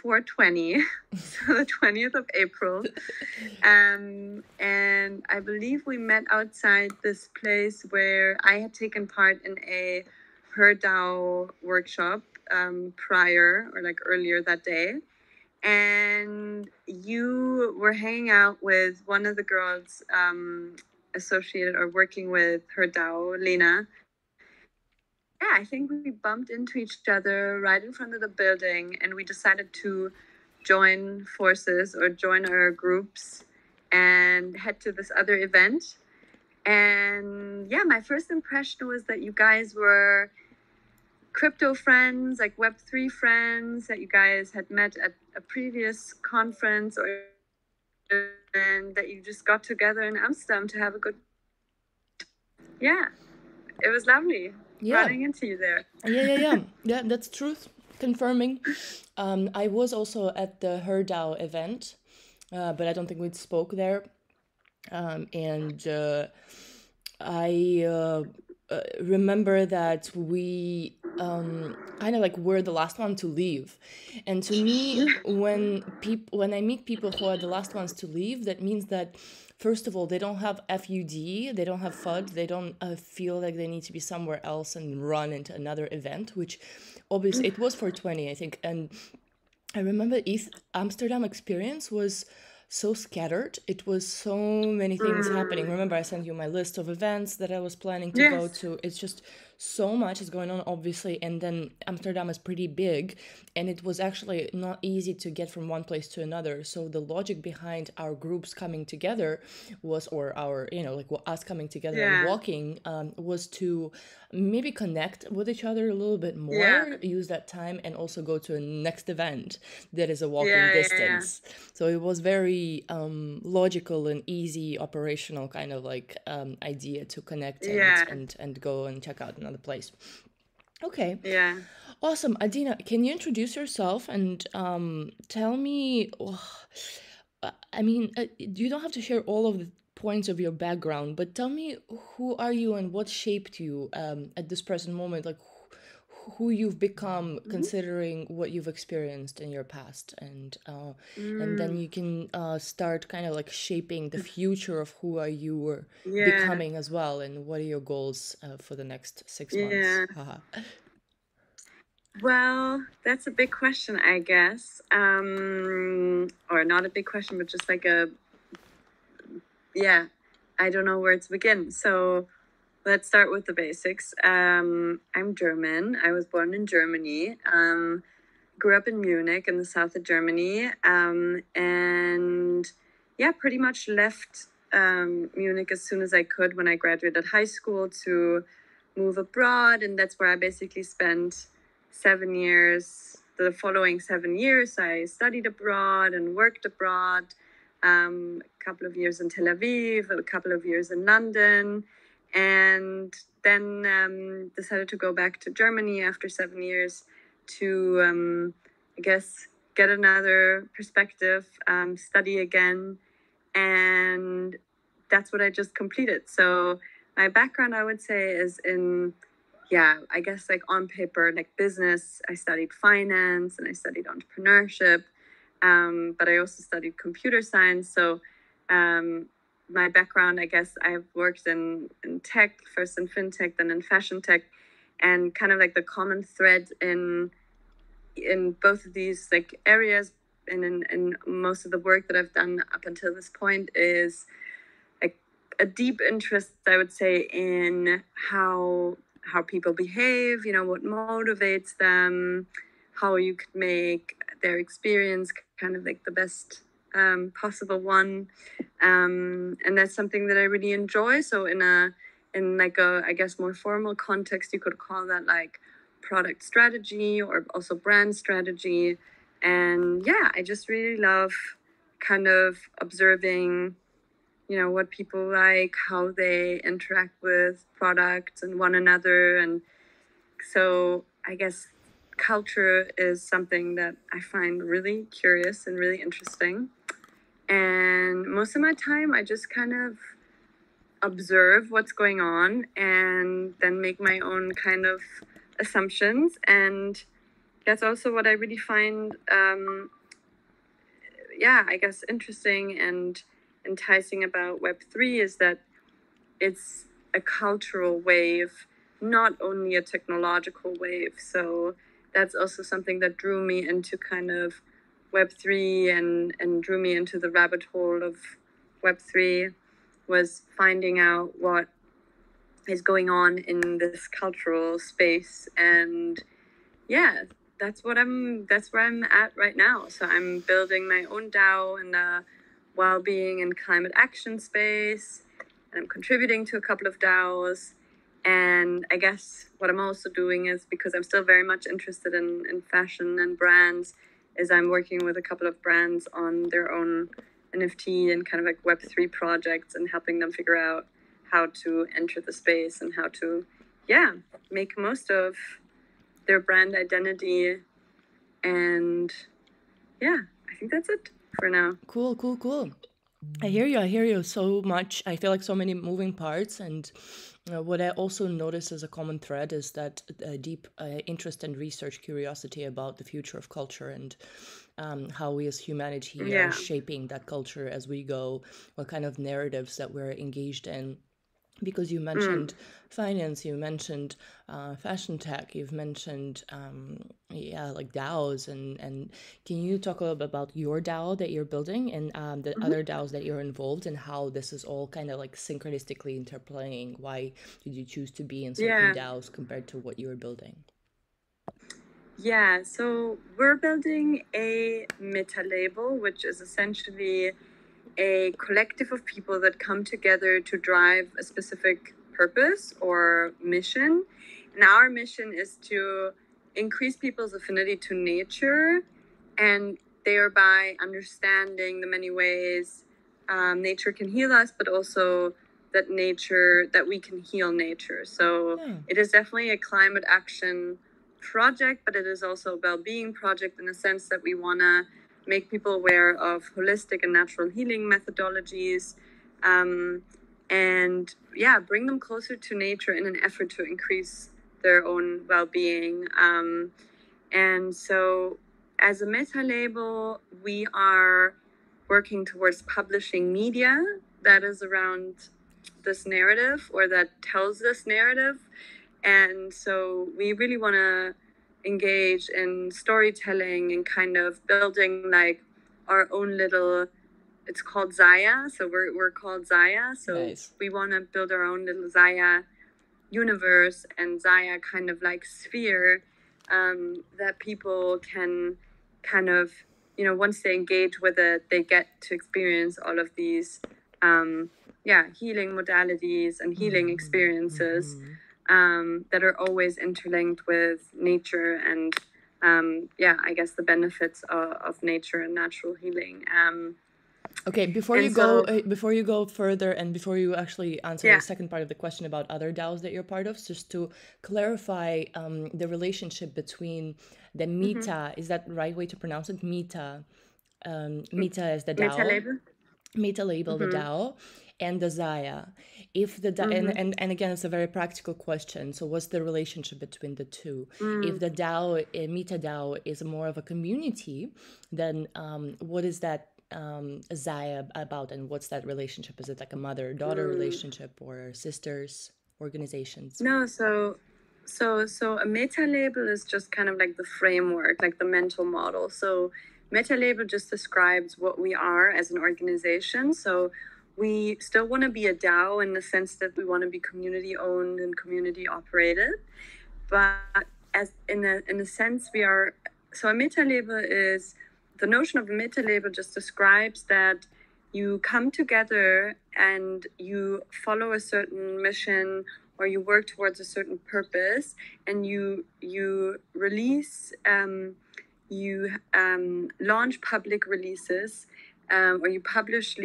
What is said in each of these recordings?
420, so the 20th of April. And I believe we met outside this place where I had taken part in a HerDAO workshop prior, or like earlier that day. And you were hanging out with one of the girls associated or working with HerDAO, Lena. Yeah, I think we bumped into each other right in front of the building, and we decided to join forces or join our groups and head to this other event. And yeah, my first impression was that you guys were crypto friends, like Web3 friends that you guys had met at a previous conference, or and that you just got together in Amsterdam to have a good. Yeah, it was lovely running into you there. Yeah, that's truth. Confirming. I was also at the HerDAO event, but I don't think we spoke there. And I remember that we kind of like were the last one to leave. And to me, when I meet people who are the last ones to leave, that means that first of all, they don't have FUD, they don't have FUD, they don't feel like they need to be somewhere else and run into another event, which obviously it was for 20, I think. And I remember Amsterdam experience was so scattered. It was so many things happening. Remember, I sent you my list of events that I was planning to go to. It's just so much is going on, obviously. And then Amsterdam is pretty big, and it was actually not easy to get from one place to another. So the logic behind our groups coming together was, or our, like us coming together and walking, was to maybe connect with each other a little bit more, use that time, and also go to a next event that is a walking distance. So it was very logical and easy operational kind of like idea to connect and go and check out another place. Okay. Yeah. Awesome. Adina, can you introduce yourself and tell me, I mean, you don't have to share all of the points of your background, but tell me, who are you and what shaped you at this present moment? Like, who you've become considering what you've experienced in your past, and then you can start kind of like shaping the future of who are you becoming as well, and what are your goals for the next 6 months. Well, that's a big question, I guess. Or not a big question, but just like I don't know where to begin. So let's start with the basics. I'm German. I was born in Germany. Grew up in Munich in the south of Germany. And yeah, pretty much left Munich as soon as I could when I graduated high school to move abroad. And that's where I basically spent 7 years. The following 7 years, I studied abroad and worked abroad. A couple of years in Tel Aviv, a couple of years in London, and then decided to go back to Germany after 7 years to, I guess, get another perspective, study again, and that's what I just completed. So my background, I would say, is in, I guess like on paper, like business. I studied finance and I studied entrepreneurship. But I also studied computer science. So my background, I guess I've worked in tech, first in fintech, then in fashion tech, and kind of like the common thread in both of these like areas and in most of the work that I've done up until this point is like a deep interest, I would say, in how people behave, what motivates them, how you could make their experience kind of like the best possible one, and that's something that I really enjoy. So in like a, I guess, more formal context, you could call that like product strategy or also brand strategy. And I just really love kind of observing what people like, how they interact with products and one another. And so I guess culture is something that I find really curious and really interesting. And most of my time, I just kind of observe what's going on and then make my own kind of assumptions. And that's also what I really find, I guess interesting and enticing about Web3 is that it's a cultural wave, not only a technological wave. So that's also something that drew me into kind of Web3 and drew me into the rabbit hole of Web3 was finding out what is going on in this cultural space. And yeah, that's where I'm at right now. So I'm building my own DAO in the well-being and climate action space, and I'm contributing to a couple of DAOs. And I guess what I'm also doing is, because I'm still very much interested in fashion and brands, is I'm working with a couple of brands on their own NFT and kind of like Web3 projects and helping them figure out how to enter the space and how to, make most of their brand identity. And I think that's it for now. Cool. I hear you so much. I feel like so many moving parts, and what I also notice as a common thread is that deep interest and research curiosity about the future of culture and how we as humanity are shaping that culture as we go, what kind of narratives that we're engaged in. Because you mentioned finance, you mentioned fashion tech, you've mentioned like DAOs, and can you talk a little bit about your DAO that you're building and the other DAOs that you're involved in, how this is all kind of like synchronistically interplaying? Why did you choose to be in certain DAOs compared to what you were building? Yeah, so we're building a meta label, which is essentially a collective of people that come together to drive a specific purpose or mission. And our mission is to increase people's affinity to nature and thereby understanding the many ways nature can heal us, but also that we can heal nature. So it is definitely a climate action project, but it is also a well-being project in the sense that we want to make people aware of holistic and natural healing methodologies, and bring them closer to nature in an effort to increase their own well-being. And so as a meta label, we are working towards publishing media that is around this narrative or that tells this narrative. And so we really want to engage in storytelling and kind of building like our own little, it's called Zaya. So we're called Zaya. So we want to build our own little Zaya universe and Zaya kind of like sphere, that people can kind of, once they engage with it, they get to experience all of these, healing modalities and healing experiences, that are always interlinked with nature and, I guess the benefits of nature and natural healing. Okay, before you go further and before you actually answer the second part of the question about other DAOs that you're part of, just to clarify the relationship between the Meta, is that the right way to pronounce it? Meta. Meta is the DAO. Meta label, the DAO, and the Zaya. If the and again, it's a very practical question. So, what's the relationship between the two? If the DAO, Meta DAO, is more of a community, then what is that Zaya about, and what's that relationship? Is it like a mother-daughter relationship or sisters organizations? No, so a meta label is just kind of like the framework, like the mental model. So meta label just describes what we are as an organization. So we still want to be a DAO in the sense that we want to be community owned and community operated, but as in a sense we are. So a meta label is, the notion of a meta label just describes that you come together and you follow a certain mission or you work towards a certain purpose, and you release, you launch public releases, or you publish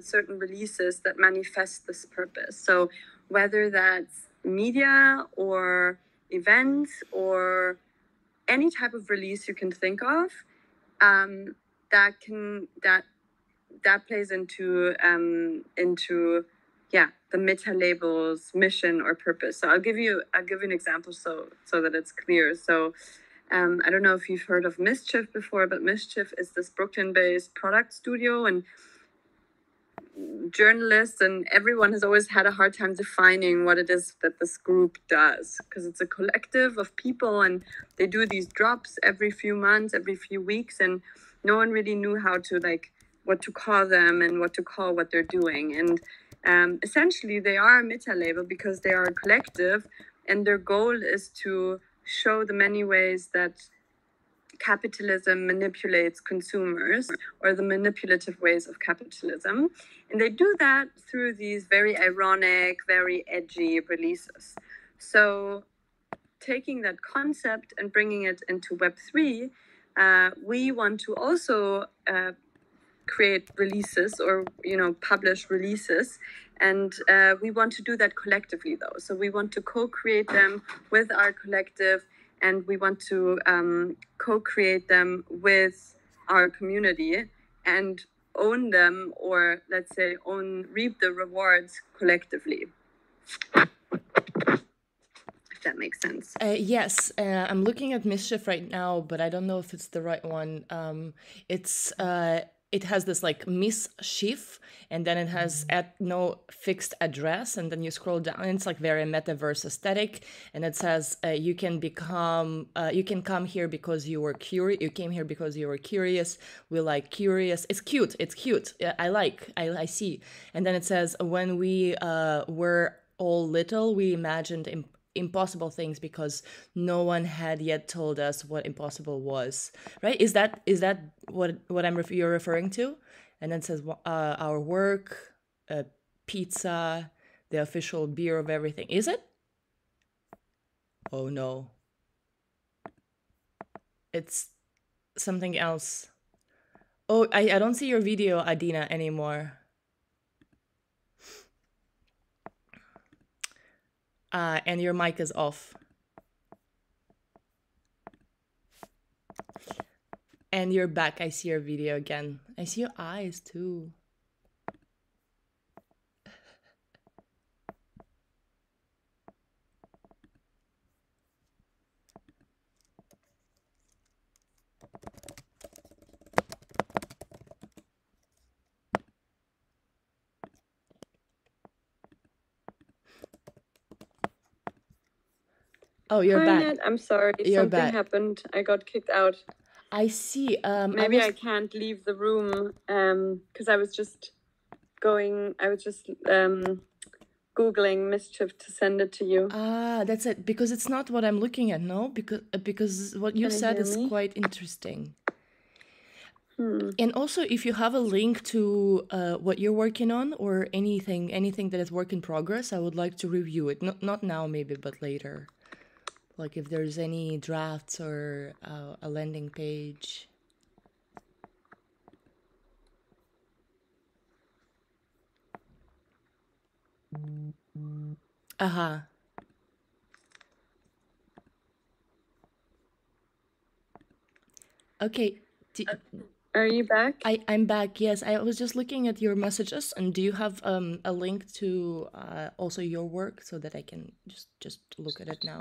certain releases that manifest this purpose. So whether that's media or events or any type of release you can think of, that plays into the meta label's mission or purpose. So I'll give you an example so that it's clear. So I don't know if you've heard of Mischief before, but Mischief is this Brooklyn-based product studio, and journalists and everyone has always had a hard time defining what it is that this group does, because it's a collective of people and they do these drops every few months, every few weeks, and no one really knew how to, like, what to call them and what to call what they're doing. And essentially they are a meta label because they are a collective, and their goal is to show the many ways that capitalism manipulates consumers, or the manipulative ways of capitalism. And they do that through these very ironic, very edgy releases. So taking that concept and bringing it into Web3, we want to also create releases, or publish releases, and we want to do that collectively though. So we want to co-create them with our collective, and we want to co-create them with our community and own them, or let's say reap the rewards collectively, if that makes sense. Yes, I'm looking at Mischief right now, but I don't know if it's the right one. It has this like Mischief, and then it has at no fixed address, and then you scroll down, and it's like very metaverse aesthetic, and it says you can come here because you were curious. You came here because you were curious. We like curious. It's cute. It's cute. I see. And then it says when we were all little, we imagined impossible things because no one had yet told us what impossible was, right? Is that what you're referring to? And then it says our work, pizza, the official beer of everything. Is it? Oh no, it's something else. Oh, I don't see your video, Adina, anymore. And your mic is off. And you're back. I see your video again. I see your eyes too. Oh, you're back. Ned, I'm sorry. Something happened. I got kicked out. I see. Maybe I can't leave the room because I was just Googling Mischief to send it to you. Ah, that's it. Because it's not what I'm looking at, no? Because what you said is quite interesting. And also, if you have a link to what you're working on, or anything that is work in progress, I would like to review it. Not now, maybe, but later. Like if there's any drafts or a landing page. Aha. Okay. Are you back? I'm back, yes. I was just looking at your messages, and do you have a link to also your work so that I can just look at it now?